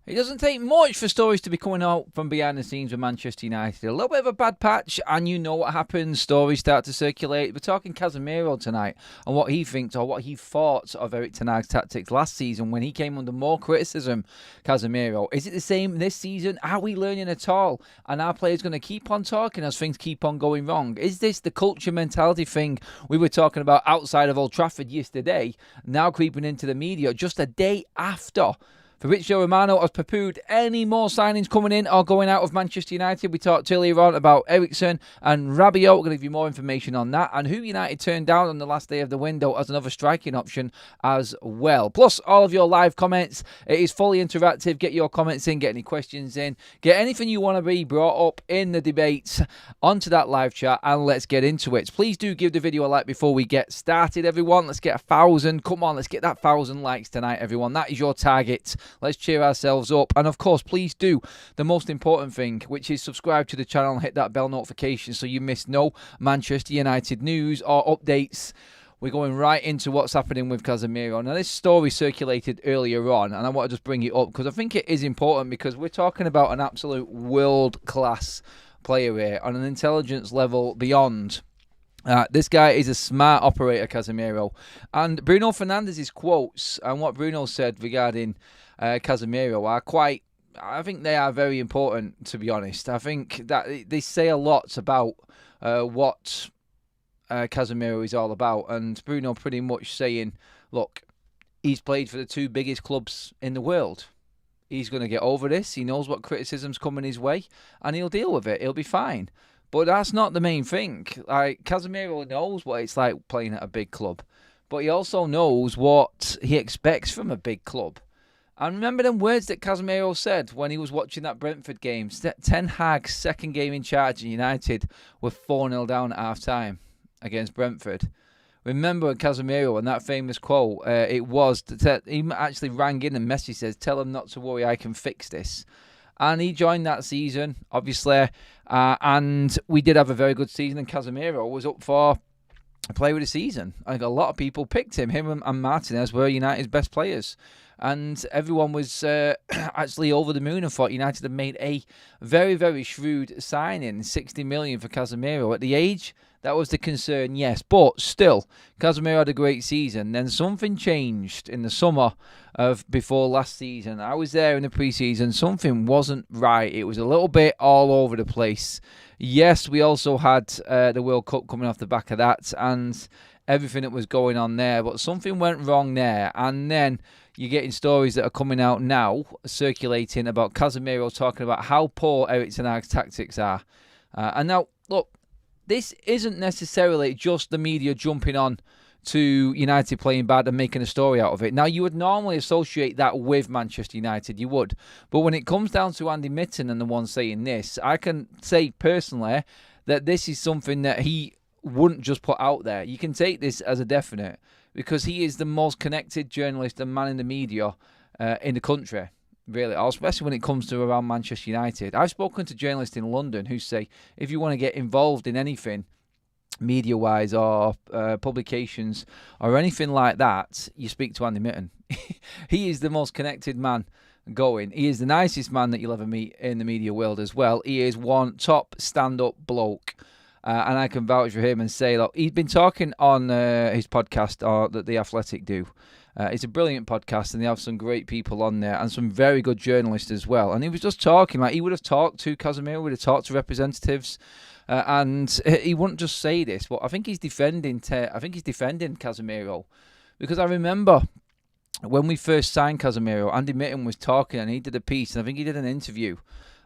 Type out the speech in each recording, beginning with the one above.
It doesn't take much for stories to be coming out from behind the scenes with Manchester United. A little bit of a bad patch, and you know what happens. Stories start to circulate. We're talking Casemiro tonight and what he thinks or what he thought of Erik ten Hag's tactics last season when he came under more criticism. Casemiro, is it the same this season? Are we learning at all? And are players going to keep on talking as things keep on going wrong? Is this the culture mentality thing we were talking about outside of Old Trafford yesterday, now creeping into the media just a day after Fabrizio Romano has poo-pooed any more signings coming in or going out of Manchester United? We talked earlier on about Eriksen and Rabiot. We're going to give you more information on that and who United turned down on the last day of the window as another striking option as well. Plus, all of your live comments. It is fully interactive. Get your comments in, get any questions in, get anything you want to be brought up in the debates onto that live chat, and let's get into it. Please do give the video a like before we get started, everyone. Let's get 1,000. Come on, let's get that 1,000 likes tonight, everyone. That is your target. Let's cheer ourselves up. And of course, please do the most important thing, which is subscribe to the channel and hit that bell notification so you miss no Manchester United news or updates. We're going right into what's happening with Casemiro. Now, this story circulated earlier on, and I want to just bring it up because I think it is important because we're talking about an absolute world-class player here on an intelligence level beyond. This guy is a smart operator, Casemiro. And Bruno Fernandes's quotes and what Bruno said regarding Casemiro are quite, I think they are very important, to be honest. I think that they say a lot about what Casemiro is all about. And Bruno pretty much saying, look, he's played for the two biggest clubs in the world. He's going to get over this. He knows what criticism's coming his way and he'll deal with it. He'll be fine. But that's not the main thing. Like, Casemiro knows what it's like playing at a big club. But he also knows what he expects from a big club. And remember them words that Casemiro said when he was watching that Brentford game. Ten Hag's second game in charge at United were 4-0 down at half-time against Brentford. Remember Casemiro and that famous quote, it was, he actually rang in and Messi says, tell him not to worry, I can fix this. And he joined that season, obviously, and we did have a very good season, and Casemiro was up for Player of the Season. I think a lot of people picked him. Him and Martinez were United's best players. And everyone was actually over the moon and thought United had made a very, very shrewd signing, 60 million for Casemiro. At the age, that was the concern, yes. But still, Casemiro had a great season. Then something changed in the summer of before last season. I was there in the pre-season. Something wasn't right. It was a little bit all over the place. Yes, we also had the World Cup coming off the back of that and everything that was going on there. But something went wrong there. And then you're getting stories that are coming out now, circulating about Casemiro talking about how poor Erik ten Hag's tactics are. And now, look, this isn't necessarily just the media jumping on to United playing bad and making a story out of it. Now, you would normally associate that with Manchester United, you would. But when it comes down to Andy Mitten and the one saying this, I can say personally that this is something that he wouldn't just put out there. You can take this as a definite because he is the most connected journalist and man in the media in the country, really, especially when it comes to around Manchester United. I've spoken to journalists in London who say if you want to get involved in anything, media-wise or publications or anything like that, you speak to Andy Mitten. He is the most connected man going. He is the nicest man that you'll ever meet in the media world as well. He is one top stand-up bloke. And I can vouch for him and say, look, he's been talking on his podcast that The Athletic do. It's a brilliant podcast and they have some great people on there and some very good journalists as well. And he was just talking, like he would have talked to Casemiro, would have talked to representatives. And he wouldn't just say this, but I think he's defending Casemiro. Because I remember when we first signed Casemiro, Andy Mitten was talking and he did a piece and I think he did an interview.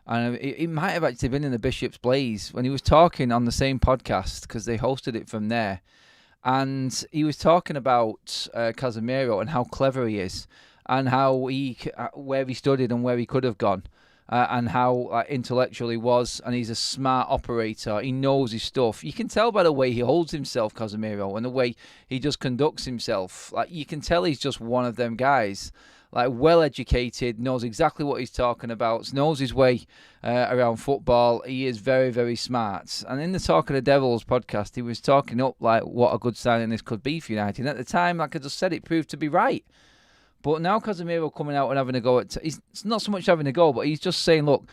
And it might have actually been in the Bishop's Blaze when he was talking on the same podcast because they hosted it from there. And he was talking about Casemiro and how clever he is and how where he studied and where he could have gone and how intellectual he was. And he's a smart operator. He knows his stuff. You can tell by the way he holds himself, Casemiro, and the way he just conducts himself. Like you can tell he's just one of them guys. Like well-educated, knows exactly what he's talking about, knows his way around football. He is very, very smart. And in the Talk of the Devils podcast, he was talking up like what a good signing this could be for United. And at the time, like I just said, it proved to be right. But now Casemiro coming out and having a go at... It's not so much having a go, but he's just saying, look,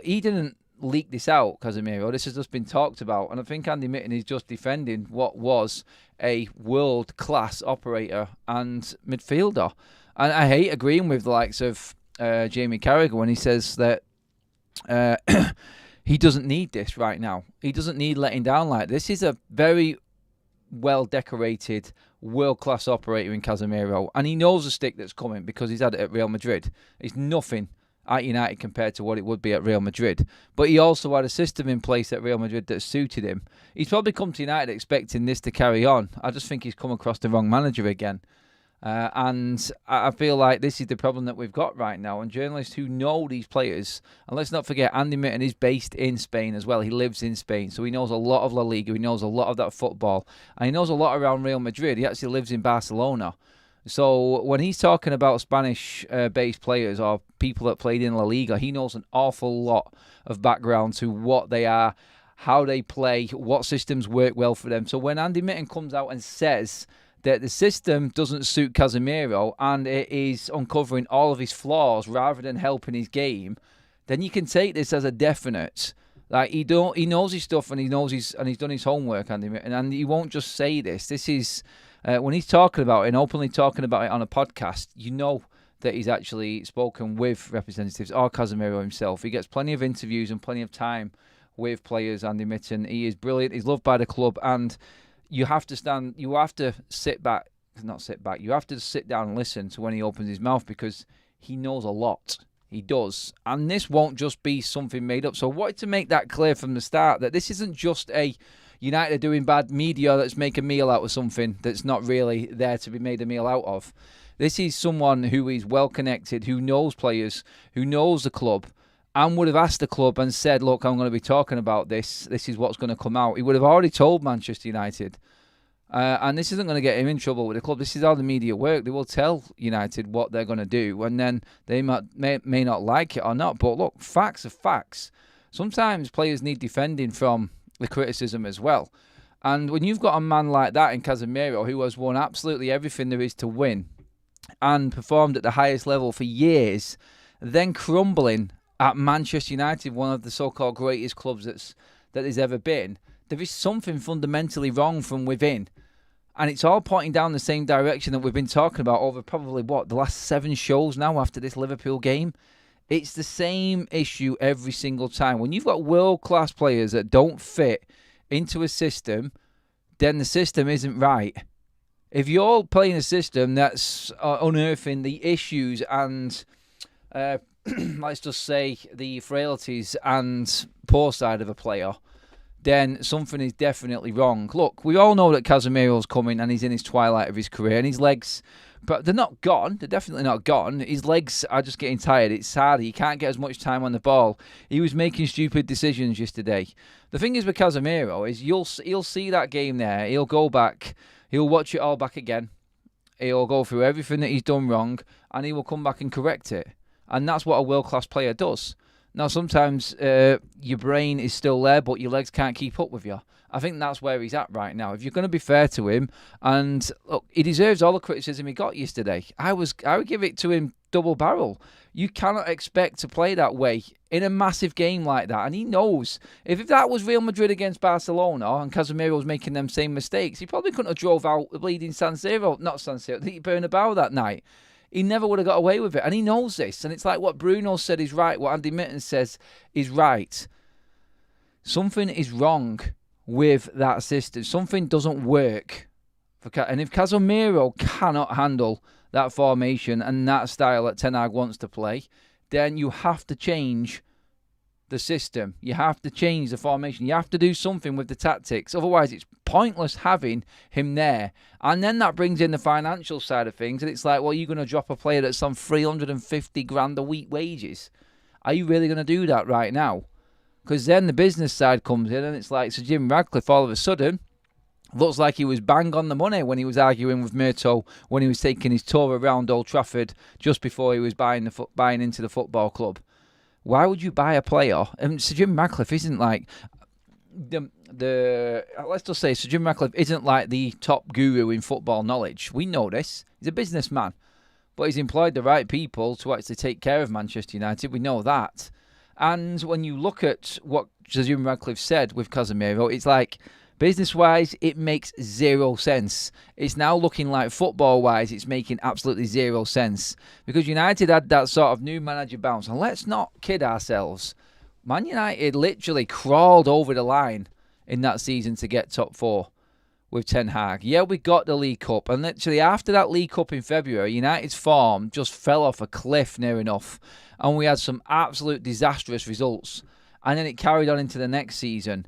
he didn't leak this out, Casemiro. This has just been talked about. And I think Andy Mitten is just defending what was a world-class operator and midfielder. And I hate agreeing with the likes of Jamie Carragher when he says that he doesn't need this right now. He doesn't need letting down like this. He's a very well-decorated, world-class operator in Casemiro, and he knows the stick that's coming because he's had it at Real Madrid. It's nothing at United compared to what it would be at Real Madrid. But he also had a system in place at Real Madrid that suited him. He's probably come to United expecting this to carry on. I just think he's come across the wrong manager again. And I feel like this is the problem that we've got right now. And journalists who know these players, and let's not forget, Andy Mitten is based in Spain as well. He lives in Spain, so he knows a lot of La Liga. He knows a lot of that football. And he knows a lot around Real Madrid. He actually lives in Barcelona. So when he's talking about Spanish-based players or people that played in La Liga, he knows an awful lot of background to what they are, how they play, what systems work well for them. So when Andy Mitten comes out and says that the system doesn't suit Casemiro and it is uncovering all of his flaws rather than helping his game, then you can take this as a definite. Like he knows his stuff and he's done his homework, Andy Mitten, and he won't just say this. This is when he's talking about it and openly talking about it on a podcast, you know that he's actually spoken with representatives or Casemiro himself. He gets plenty of interviews and plenty of time with players, Andy Mitten. He is brilliant. He's loved by the club, and you have to sit down and listen to when he opens his mouth because he knows a lot. He does. And this won't just be something made up. So I wanted to make that clear from the start that this isn't just a United doing bad media that's making a meal out of something that's not really there to be made a meal out of. This is someone who is well connected, who knows players, who knows the club, and would have asked the club and said, look, I'm going to be talking about this. This is what's going to come out. He would have already told Manchester United. And this isn't going to get him in trouble with the club. This is how the media work. They will tell United what they're going to do, and then they may not like it or not. But look, facts are facts. Sometimes players need defending from the criticism as well. And when you've got a man like that in Casemiro, who has won absolutely everything there is to win and performed at the highest level for years, then crumbling at Manchester United, one of the so-called greatest clubs that there's ever been, there is something fundamentally wrong from within. And it's all pointing down the same direction that we've been talking about over probably, the last 7 shows now after this Liverpool game. It's the same issue every single time. When you've got world-class players that don't fit into a system, then the system isn't right. If you're playing a system that's unearthing the issues and, let's just say, the frailties and poor side of a player, then something is definitely wrong. Look, we all know that Casemiro's coming and he's in his twilight of his career, and his legs, but they're not gone. They're definitely not gone. His legs are just getting tired. It's harder. He can't get as much time on the ball. He was making stupid decisions yesterday. The thing is with Casemiro is he'll see that game there. He'll go back. He'll watch it all back again. He'll go through everything that he's done wrong, and he will come back and correct it. And that's what a world-class player does. Now, sometimes your brain is still there, but your legs can't keep up with you. I think that's where he's at right now. If you're going to be fair to him, and look, he deserves all the criticism he got yesterday. I would give it to him double barrel. You cannot expect to play that way in a massive game like that. And he knows if that was Real Madrid against Barcelona and Casemiro was making them same mistakes, he probably couldn't have drove out the bleeding the Bernabeu that night. He never would have got away with it. And he knows this. And it's like what Bruno said is right, what Andy Mitten says is right. Something is wrong with that system. Something doesn't work. And if Casemiro cannot handle that formation and that style that Ten Hag wants to play, then you have to change the system. You have to change the formation. You have to do something with the tactics. Otherwise, it's pointless having him there. And then that brings in the financial side of things. And it's like, well, you're going to drop a player that's on 350 grand a week wages. Are you really going to do that right now? Because then the business side comes in and it's like, so Jim Radcliffe all of a sudden looks like he was bang on the money when he was arguing with Murto when he was taking his tour around Old Trafford just before he was buying into the football club. Why would you buy a player? And Sir Jim Radcliffe isn't like let's just say Sir Jim Radcliffe isn't like the top guru in football knowledge. We know this. He's a businessman. but he's employed the right people to actually take care of Manchester United. We know that. And when you look at what Jim Radcliffe said with Casemiro, it's like, business-wise, it makes zero sense. It's now looking like football-wise, it's making absolutely zero sense. Because United had that sort of new manager bounce. And let's not kid ourselves. Man United literally crawled over the line in that season to get top 4 with Ten Hag. Yeah, we got the League Cup. And literally after that League Cup in February, United's form just fell off a cliff near enough. And we had some absolute disastrous results. And then it carried on into the next season.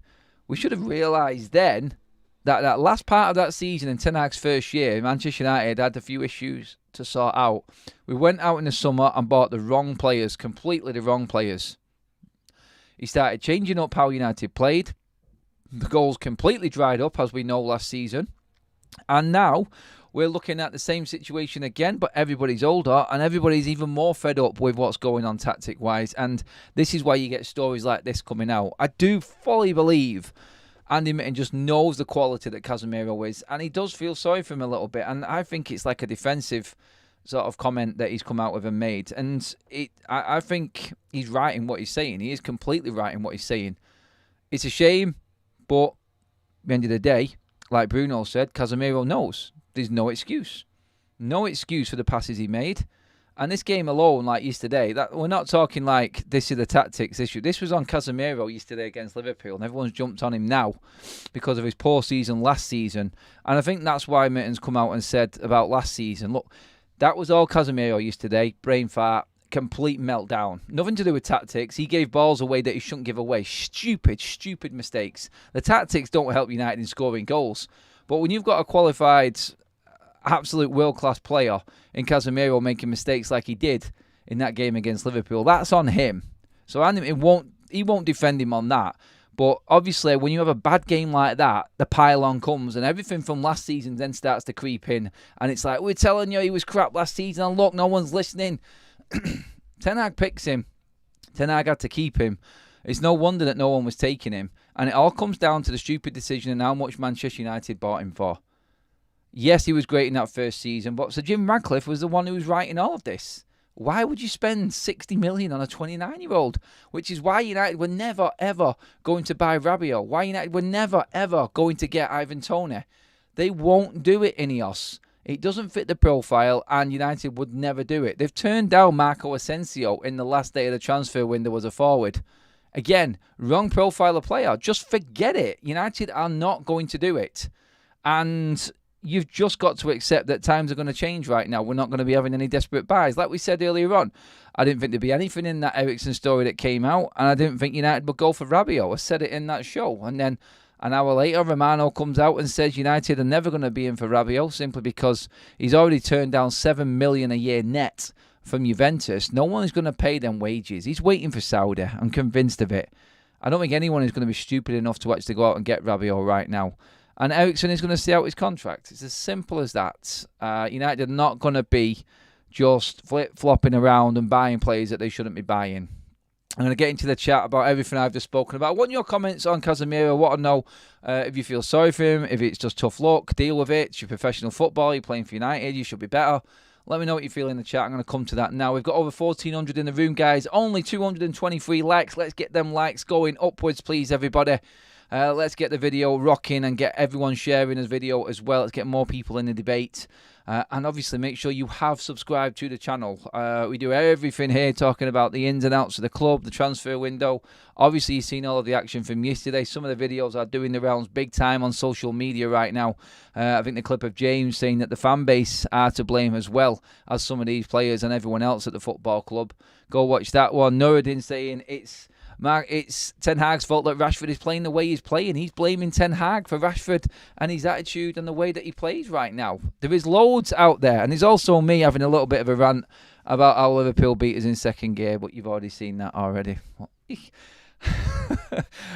We should have realised then that last part of that season in Ten Hag's first year, Manchester United had a few issues to sort out. We went out in the summer and bought the wrong players, completely the wrong players. He started changing up how United played. The goals completely dried up, as we know, last season. And now we're looking at the same situation again, but everybody's older and everybody's even more fed up with what's going on tactic-wise. And this is why you get stories like this coming out. I do fully believe Andy Mitten just knows the quality that Casemiro is, and he does feel sorry for him a little bit. And I think it's like a defensive sort of comment that he's come out with and made. And I think he's right in what he's saying. He is completely right in what he's saying. It's a shame, but at the end of the day, like Bruno said, Casemiro knows. There's no excuse. No excuse for the passes he made. And this game alone, like yesterday, that we're not talking like this is the tactics issue. This was on Casemiro yesterday against Liverpool, and everyone's jumped on him now because of his poor season last season. And I think that's why Mitten's come out and said about last season, look, that was all Casemiro yesterday, brain fart, complete meltdown. Nothing to do with tactics. He gave balls away that he shouldn't give away. Stupid mistakes. The tactics don't help United in scoring goals. But when you've got a qualified, absolute world-class player in Casemiro making mistakes like he did in that game against Liverpool, that's on him. So he won't defend him on that. But obviously, when you have a bad game like that, the pile-on comes and everything from last season then starts to creep in. And it's like, we're telling you he was crap last season, and look, no one's listening. Ten Hag picks him. Ten Hag had to keep him. It's no wonder that no one was taking him. And it all comes down to the stupid decision and how much Manchester United bought him for. Yes, he was great in that first season, but Sir Jim Radcliffe was the one who was writing all of this. Why would you spend 60 million on a 29-year-old? Which is why United were never, ever going to buy Rabiot. Why United were never, ever going to get Ivan Toney. They won't do it, Ineos. It doesn't fit the profile, and United would never do it. They've turned down Marco Asensio in the last day of the transfer window as a forward. Again, wrong profile of player. Just forget it. United are not going to do it. And you've just got to accept that times are going to change right now. We're not going to be having any desperate buys. Like we said earlier on, I didn't think there'd be anything in that Eriksen story that came out, and I didn't think United would go for Rabiot. I said it in that show. And then an hour later, Romano comes out and says United are never going to be in for Rabiot simply because he's already turned down $7 million a year net from Juventus. No one is going to pay them wages. He's waiting for Saudi. I'm convinced of it. I don't think anyone is going to be stupid enough to actually go out and get Rabiot right now. And Eriksen is going to see out his contract. It's as simple as that. United are not going to be just flip-flopping around and buying players that they shouldn't be buying. I'm going to get into the chat about everything I've just spoken about. I want your comments on Casemiro. I want to know if you feel sorry for him, if it's just tough luck, deal with it. It's your professional football. You're playing for United. You should be better. Let me know what you feel in the chat. I'm going to come to that now. We've got over 1,400 in the room, guys. Only 223 likes. Let's get them likes going upwards, please, everybody. Let's get the video rocking and get everyone sharing this video as well. Let's get more people in the debate. And obviously, make sure you have subscribed to the channel. We do everything here talking about the ins and outs of the club, the transfer window. Obviously, you've seen all of the action from yesterday. Some of the videos are doing the rounds big time on social media right now. I think the clip of James saying that the fan base are to blame as well as some of these players and everyone else at the football club. Go watch that one. Nuruddin saying it's Ten Hag's fault that Rashford is playing the way he's playing. He's blaming Ten Hag for Rashford and his attitude and the way that he plays right now. There is loads out there. And there's also me having a little bit of a rant about how Liverpool beat us in second gear, but you've already seen that already.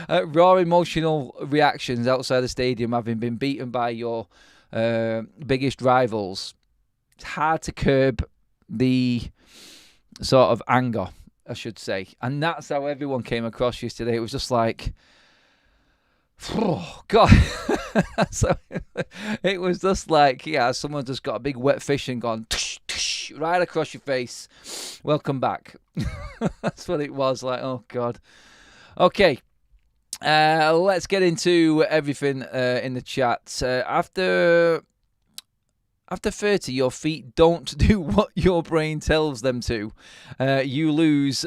Raw emotional reactions outside the stadium having been beaten by your biggest rivals. It's hard to curb the sort of anger, I should say. And that's how everyone came across yesterday. It was just like, oh, God. So it was just like, yeah, someone just got a big wet fish and gone, tush, tush. right across your face. Welcome back. That's what it was like. Oh, God. Okay. Let's get into everything in the chat. After 30, your feet don't do what your brain tells them to. You lose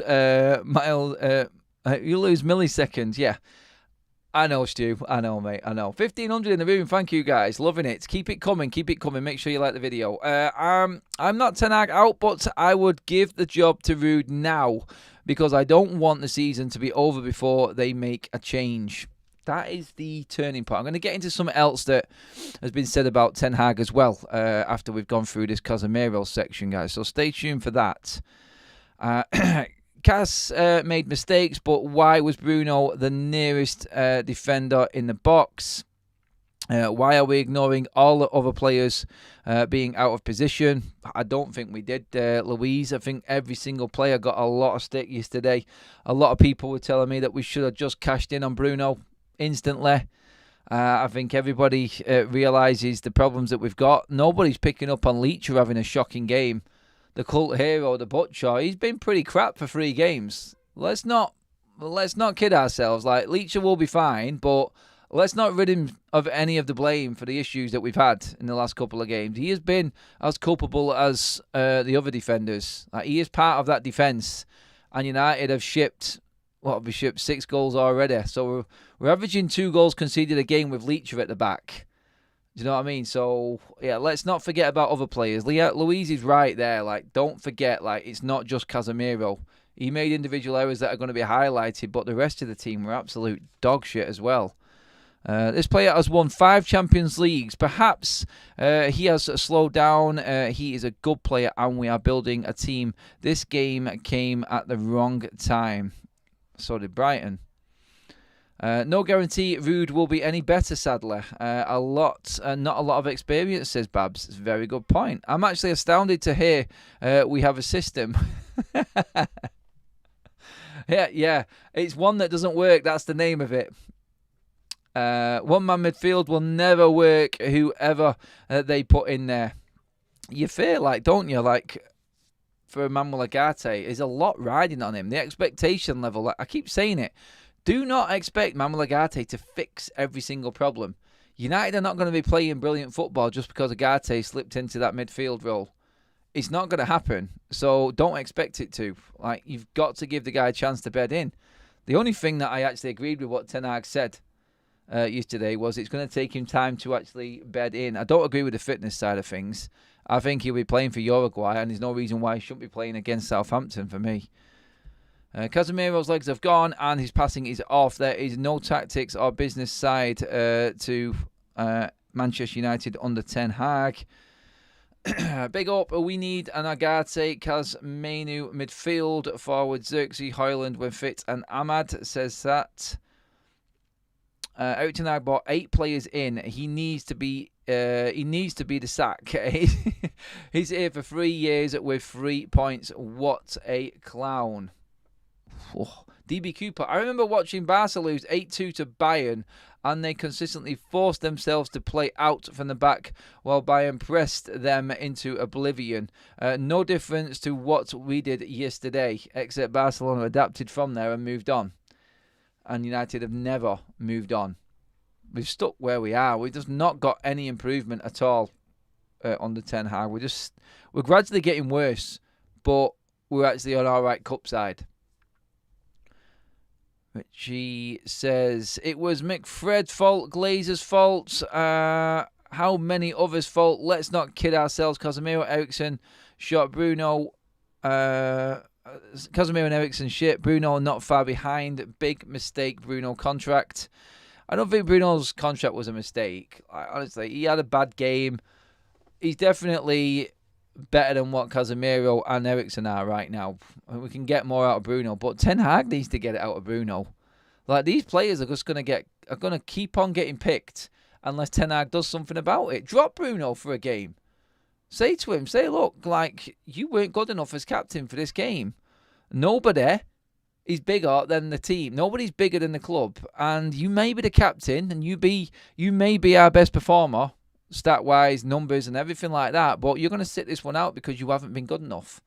milliseconds. Yeah. I know, Stu. I know, mate. I know. 1,500 in the room. Thank you, guys. Loving it. Keep it coming. Keep it coming. Make sure you like the video. I'm not Ten Hag out, but I would give the job to Ruud now because I don't want the season to be over before they make a change. That is the turning point. I'm going to get into something else that has been said about Ten Hag as well after we've gone through this Casemiro section, guys. So stay tuned for that. Cas made mistakes, but why was Bruno the nearest defender in the box? Why are we ignoring all the other players being out of position? I don't think we did, Louise. I think every single player got a lot of stick yesterday. A lot of people were telling me that we should have just cashed in on Bruno instantly. I think everybody realises the problems that we've got. Nobody's picking up on Leacher having a shocking game. The cult hero, the Butcher, he's been pretty crap for 3 games. Let's not kid ourselves. Like, Leacher will be fine, but let's not rid him of any of the blame for the issues that we've had in the last couple of games. He has been as culpable as the other defenders. Like, he is part of that defence, and United have shipped 6 goals already. So we're averaging 2 goals conceded a game with Leacher at the back. Do you know what I mean? So, yeah, let's not forget about other players. Louise is right there. Like, don't forget, like, it's not just Casemiro. He made individual errors that are going to be highlighted, but the rest of the team were absolute dog shit as well. This player has won 5 Champions Leagues. Perhaps he has slowed down. He is a good player, and we are building a team. This game came at the wrong time. So did Brighton. No guarantee Ruud will be any better, sadly. Not a lot of experience, says Babs. It's a very good point. I'm actually astounded to hear we have a system. Yeah. It's one that doesn't work. That's the name of it. One-man midfield will never work, whoever they put in there. You feel like, don't you? Like, for Manuel Ugarte, there's a lot riding on him. The expectation level, like, I keep saying it. Do not expect Manuel Ugarte to fix every single problem. United are not going to be playing brilliant football just because Ugarte slipped into that midfield role. It's not going to happen, so don't expect it to. Like, you've got to give the guy a chance to bed in. The only thing that I actually agreed with what Ten Hag said yesterday was it's going to take him time to actually bed in. I don't agree with the fitness side of things. I think he'll be playing for Uruguay, and there's no reason why he shouldn't be playing against Southampton for me. Casemiro's legs have gone and his passing is off. There is no tactics or business side to Manchester United under Ten Hag. Big up. We need an Ugarte, Casemiro midfield, forward Xerxes, Højlund when fit, and Ahmad says that. Eric Ten Hag brought 8 players in. He needs to be the sack. He's here for 3 years with 3 points. What a clown. Oh, DB Cooper. I remember watching Barca lose 8-2 to Bayern, and they consistently forced themselves to play out from the back while Bayern pressed them into oblivion. No difference to what we did yesterday, except Barcelona adapted from there and moved on. And United have never moved on. We've stuck where we are. We've just not got any improvement at all under Ten Hag. We're gradually getting worse, but we're actually on our right cup side. Richie says, it was McFred's fault, Glazer's fault, how many others' fault? Let's not kid ourselves. Casemiro, Eriksen, shot Bruno. Casemiro and Eriksen shit. Bruno not far behind. Big mistake, Bruno contract. I don't think Bruno's contract was a mistake. Honestly, he had a bad game. He's definitely better than what Casemiro and Eriksen are right now. We can get more out of Bruno, but Ten Hag needs to get it out of Bruno. Like, these players are just going to keep on getting picked unless Ten Hag does something about it. Drop Bruno for a game. Say to him, look, like, you weren't good enough as captain for this game. Nobody is bigger than the team. Nobody's bigger than the club, and you may be the captain, and you may be our best performer. stat-wise, numbers and everything like that, but you're going to sit this one out because you haven't been good enough.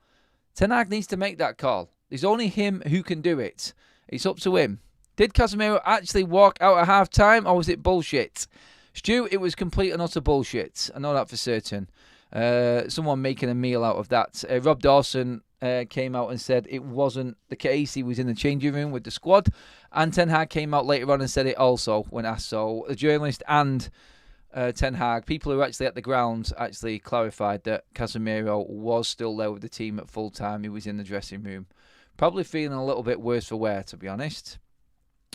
Ten Hag needs to make that call. There's only him who can do it. It's up to him. Did Casemiro actually walk out at half-time, or was it bullshit? Stu, it was complete and utter bullshit. I know that for certain. Someone making a meal out of that. Rob Dawson came out and said it wasn't the case. He was in the changing room with the squad. And Ten Hag came out later on and said it also when asked. So the journalist and Ten Hag, people who were actually at the ground, actually clarified that Casemiro was still there with the team at full time. He was in the dressing room. Probably feeling a little bit worse for wear, to be honest.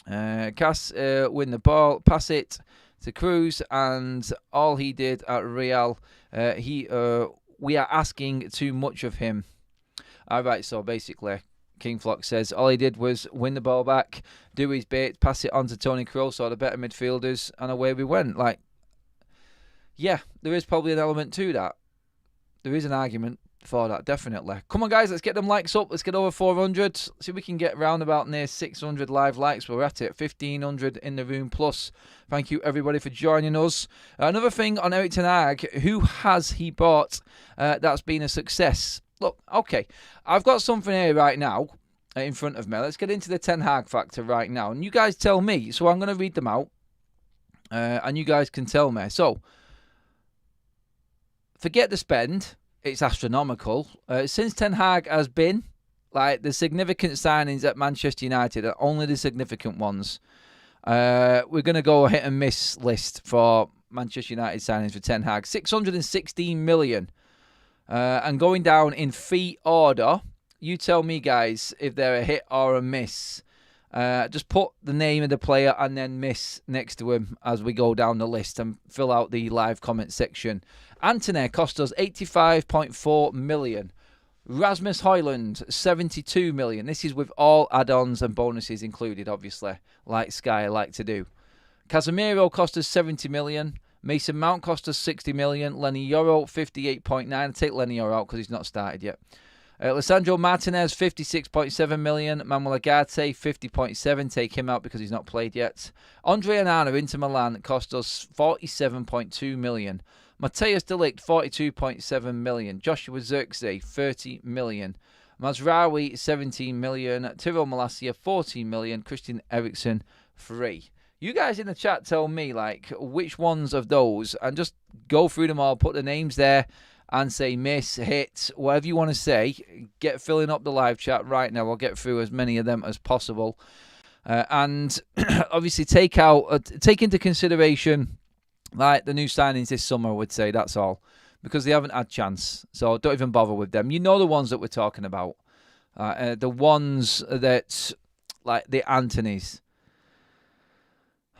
Cas win the ball, pass it to Cruz, and all he did at Real, we are asking too much of him. Alright, so basically, King Flock says all he did was win the ball back, do his bit, pass it on to Toni Kroos or the better midfielders, and away we went. Like, yeah, there is probably an element to that. There is an argument for that, definitely. Come on, guys, let's get them likes up. Let's get over 400. See if we can get round about near 600 live likes. We're at it. 1,500 in the room plus. Thank you, everybody, for joining us. Another thing on Erik ten Hag. Who has he bought that's been a success? Look, okay, I've got something here right now in front of me. Let's get into the Ten Hag factor right now. And you guys tell me. So I'm going to read them out. And you guys can tell me. So, forget the spend. It's astronomical. Since Ten Hag has been, like, the significant signings at Manchester United are only the significant ones. We're going to go a hit and miss list for Manchester United signings for Ten Hag. 616 million. And going down in fee order, you tell me, guys, if they're a hit or a miss. Just put the name of the player and then miss next to him as we go down the list and fill out the live comment section. Antony cost us 85.4 million. Rasmus Højlund, 72 million. This is with all add-ons and bonuses included, obviously, like Sky like to do. Casemiro cost us 70 million. Mason Mount cost us 60 million. Lenny Yoro, 58.9. I'll take Lenny Yoro out because he's not started yet. Lisandro Martinez, 56.7 million. Manuel Ugarte, 50.7. Take him out because he's not played yet. Andre Onana, Inter Milan, cost us 47.2 million. Mateus de Ligt, 42.7 million. Joshua Zirkzee, 30 million. Mazraoui, 17 million. Tyrell Malacia, 14 million. Christian Eriksen, 3. You guys in the chat tell me, like, which ones of those, and just go through them all, put the names there, and say miss, hit, whatever you want to say. Get filling up the live chat right now. I'll get through as many of them as possible. And obviously take into consideration, like, the new signings this summer, I would say. That's all. Because they haven't had chance. So don't even bother with them. You know the ones that we're talking about. The ones that, like, the Antonys.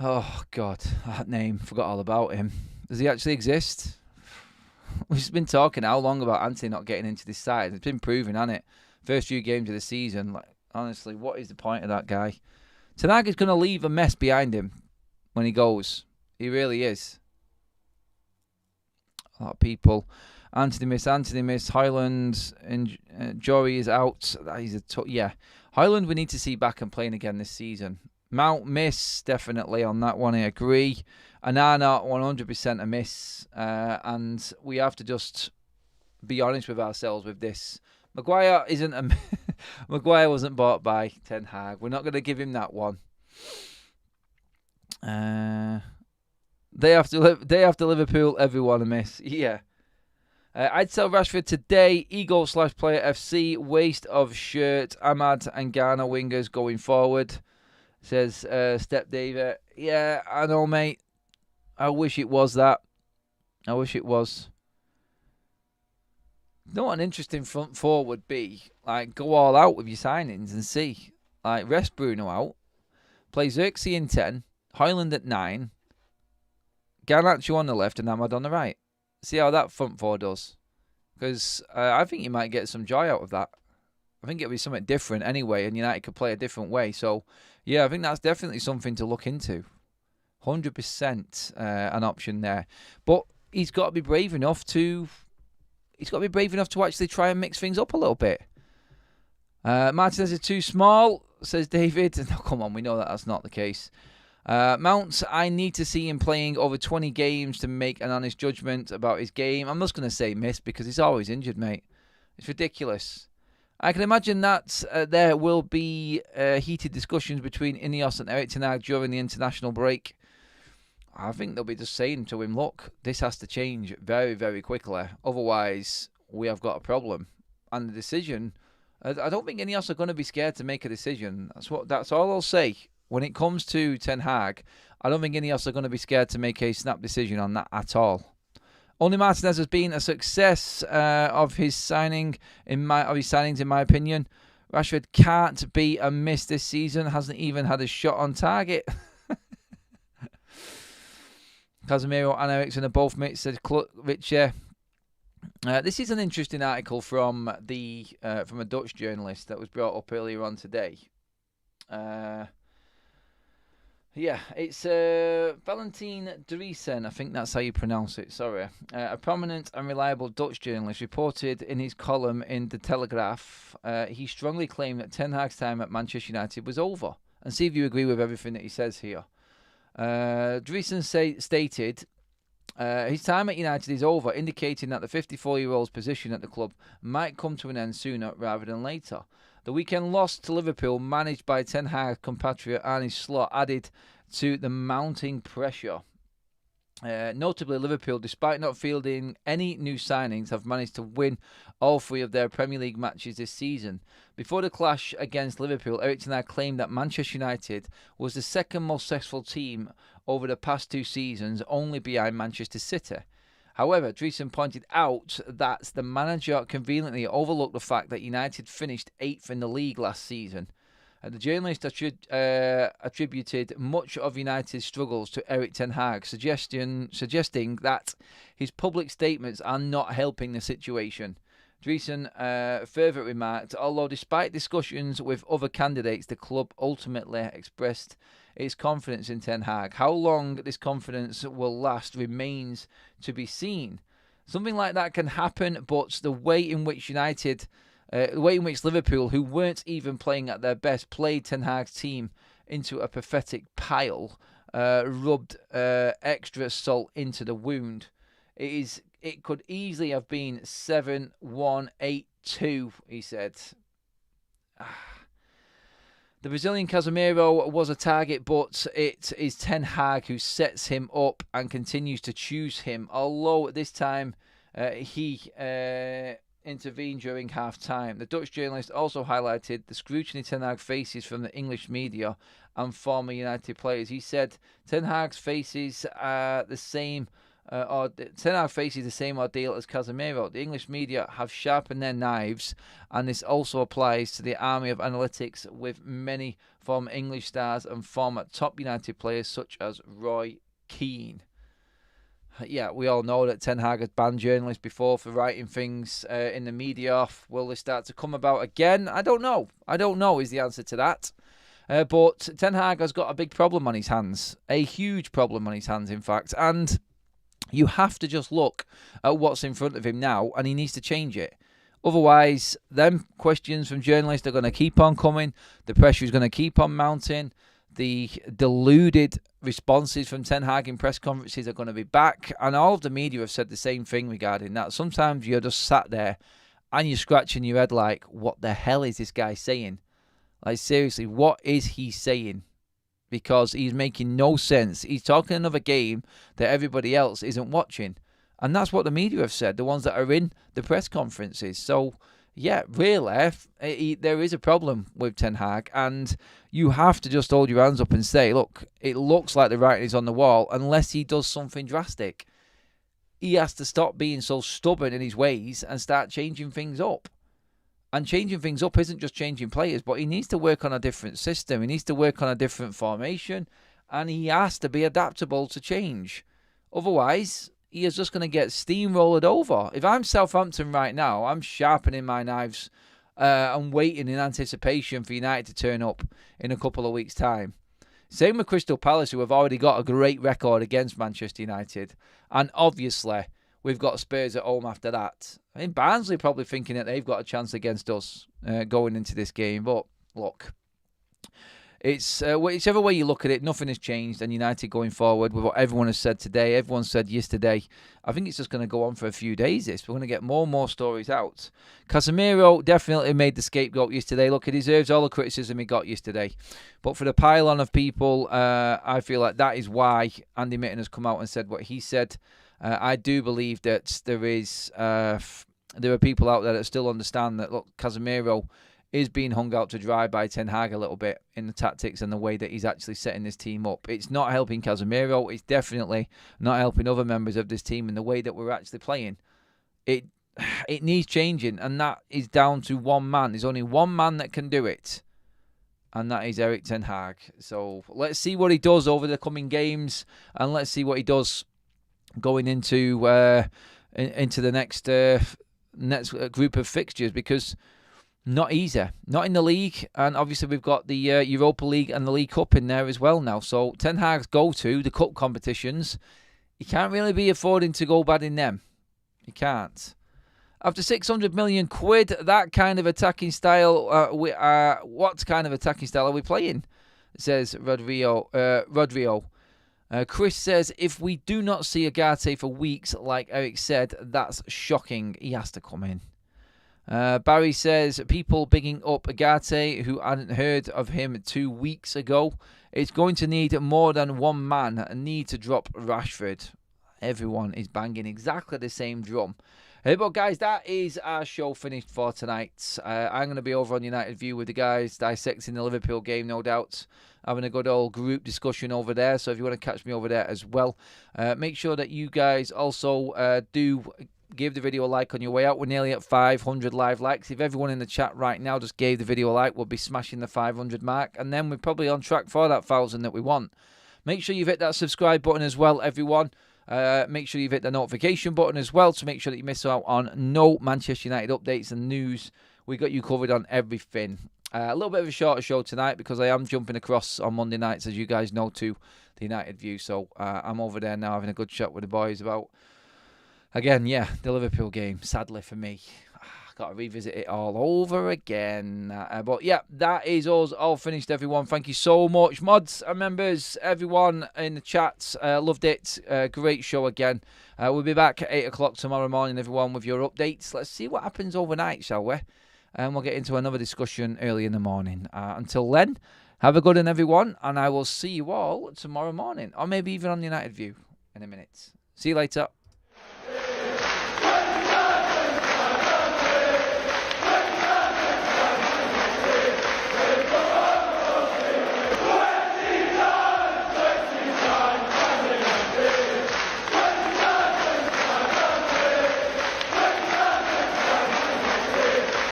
Oh, God. That name. Forgot all about him. Does he actually exist? We've been talking how long about Antony not getting into this side. It's been proven, hasn't it? First few games of the season. Like, honestly, what is the point of that guy? Ten Hag is going to leave a mess behind him when he goes. He really is. A lot of people. Anthony miss. Højlund and Jory is out. He's yeah. Højlund we need to see back and playing again this season. Mount miss, definitely on that one, I agree. Onana, 100% a miss. And we have to just be honest with ourselves with this. Maguire isn't a... Maguire wasn't bought by Ten Hag. We're not going to give him that one. Day after Liverpool, everyone a miss. Yeah. I'd sell Rashford today. Eagle/Player FC. Waste of shirt. Ahmad and Ghana wingers going forward. Says Step David. Yeah, I know, mate. I wish it was that. I wish it was. You know what an interesting front four would be? Like, go all out with your signings and see. Like, rest Bruno out. Play Xerxes in 10. Højlund at 9. Garnacho on the left and Ahmad on the right. See how that front four does. Because I think you might get some joy out of that. I think it'll be something different anyway, and United could play a different way. So, yeah, I think that's definitely something to look into. 100% an option there. But he's got to be brave enough to... He's got to be brave enough to actually try and mix things up a little bit. Martinez is too small, says David. No, come on, we know that that's not the case. Mount, I need to see him playing over 20 games to make an honest judgment about his game. I'm just going to say miss because he's always injured, mate. It's ridiculous. I can imagine that there will be heated discussions between Ineos and Erik ten Hag during the international break. I think they'll be just saying to him, look, this has to change very, very quickly. Otherwise, we have got a problem. And the decision, I don't think Ineos are going to be scared to make a decision. That's all I'll say. When it comes to Ten Hag, I don't think Ineos are going to be scared to make a snap decision on that at all. Only Martinez has been a success of his signings, in my opinion. Rashford can't be a miss this season. Hasn't even had a shot on target. Casemiro and Eriksen are both mates, said Richard. This is an interesting article from a Dutch journalist that was brought up earlier on today. It's Valentin Driesen, I think that's how you pronounce it, sorry. A prominent and reliable Dutch journalist reported in his column in The Telegraph, he strongly claimed that Ten Hag's time at Manchester United was over. And see if you agree with everything that he says here. Driesen stated, his time at United is over, indicating that the 54-year-old's position at the club might come to an end sooner rather than later. The weekend loss to Liverpool, managed by Ten Hag's compatriot Arne Slot, added to the mounting pressure. Notably, Liverpool, despite not fielding any new signings, have managed to win all 3 of their Premier League matches this season. Before the clash against Liverpool, Erik ten Hag claimed that Manchester United was the second most successful team over the past 2 seasons, only behind Manchester City. However, Driesen pointed out that the manager conveniently overlooked the fact that United finished 8th in the league last season. The journalist attributed much of United's struggles to Erik ten Hag, suggesting that his public statements are not helping the situation. Driesen further remarked, although despite discussions with other candidates, the club ultimately expressed its confidence in Ten Hag. How long this confidence will last remains to be seen. Something like that can happen, but the way in which Liverpool, who weren't even playing at their best, played Ten Hag's team into a pathetic pile, rubbed extra salt into the wound. It could easily have been 7-1, 8-2, he said. The Brazilian Casemiro was a target, but it is Ten Hag who sets him up and continues to choose him, although at this time he intervened during half-time. The Dutch journalist also highlighted the scrutiny Ten Hag faces from the English media and former United players. He said Ten Hag faces the same ordeal as Casemiro. The English media have sharpened their knives, and this also applies to the army of analytics with many former English stars and former top United players such as Roy Keane. Yeah, we all know that Ten Hag has banned journalists before for writing things in the media. Will they start to come about again? I don't know. I don't know is the answer to that. But Ten Hag has got a big problem on his hands. A huge problem on his hands, in fact. And you have to just look at what's in front of him now, and he needs to change it. Otherwise, them questions from journalists are going to keep on coming. The pressure is going to keep on mounting. The deluded responses from Ten Hag in press conferences are going to be back. And all of the media have said the same thing regarding that. Sometimes you're just sat there and you're scratching your head like, what the hell is this guy saying? Like, seriously, what is he saying? Because he's making no sense. He's talking another game that everybody else isn't watching. And that's what the media have said, the ones that are in the press conferences. So, yeah, really, there is a problem with Ten Hag. And you have to just hold your hands up and say, look, it looks like the writing is on the wall unless he does something drastic. He has to stop being so stubborn in his ways and start changing things up. And changing things up isn't just changing players, but he needs to work on a different system. He needs to work on a different formation. And he has to be adaptable to change. Otherwise, he is just going to get steamrolled over. If I'm Southampton right now, I'm sharpening my knives and waiting in anticipation for United to turn up in a couple of weeks' time. Same with Crystal Palace, who have already got a great record against Manchester United. And obviously, we've got Spurs at home after that. I mean, Barnsley probably thinking that they've got a chance against us going into this game. But look, It's whichever way you look at it, nothing has changed, and United going forward with what everyone has said today, everyone said yesterday. I think it's just going to go on for a few days. We're going to get more and more stories out. Casemiro definitely made the scapegoat yesterday. Look, he deserves all the criticism he got yesterday. But for the pile-on of people, I feel like that is why Andy Mitten has come out and said what he said. I do believe that there are people out there that still understand that, look, Casemiro is being hung out to dry by Ten Hag a little bit in the tactics and the way that he's actually setting this team up. It's not helping Casemiro. It's definitely not helping other members of this team in the way that we're actually playing. It needs changing, and that is down to one man. There's only one man that can do it, and that is Erik Ten Hag. So let's see what he does over the coming games, and let's see what he does going into the next group of fixtures, because not easy. Not in the league. And obviously we've got the Europa League and the League Cup in there as well now. So Ten Hag's go to the cup competitions, he can't really be affording to go bad in them. He can't. After 600 million quid, that kind of attacking style, what kind of attacking style are we playing? Says Rodrigo. Chris says, if we do not see Agate for weeks, like Eric said, that's shocking. He has to come in. Barry says, people bigging up Agate who hadn't heard of him 2 weeks ago. It's going to need more than one man. Need to drop Rashford. Everyone is banging exactly the same drum. But guys, that is our show finished for tonight. I'm going to be over on United View with the guys dissecting the Liverpool game, no doubt. Having a good old group discussion over there. So if you want to catch me over there as well, make sure that you guys also do give the video a like on your way out. We're nearly at 500 live likes. If everyone in the chat right now just gave the video a like, we'll be smashing the 500 mark. And then we're probably on track for that 1,000 that we want. Make sure you've hit that subscribe button as well, everyone. Make sure you've hit the notification button as well to make sure that you miss out on no Manchester United updates and news. We got you covered on everything. A little bit of a shorter show tonight because I am jumping across on Monday nights, as you guys know, to the United View. So I'm over there now having a good chat with the boys about, again, the Liverpool game. Sadly for me, got to revisit it all over again. But yeah, that is us all finished, everyone. Thank you so much, mods and members, everyone in the chat. Loved it. Great show again. We'll be back at 8 o'clock tomorrow morning, everyone, with your updates. Let's see what happens overnight, shall we? And we'll get into another discussion early in the morning. Until then, have a good one, everyone, and I will see you all tomorrow morning, or maybe even on United View in a minute. See you later.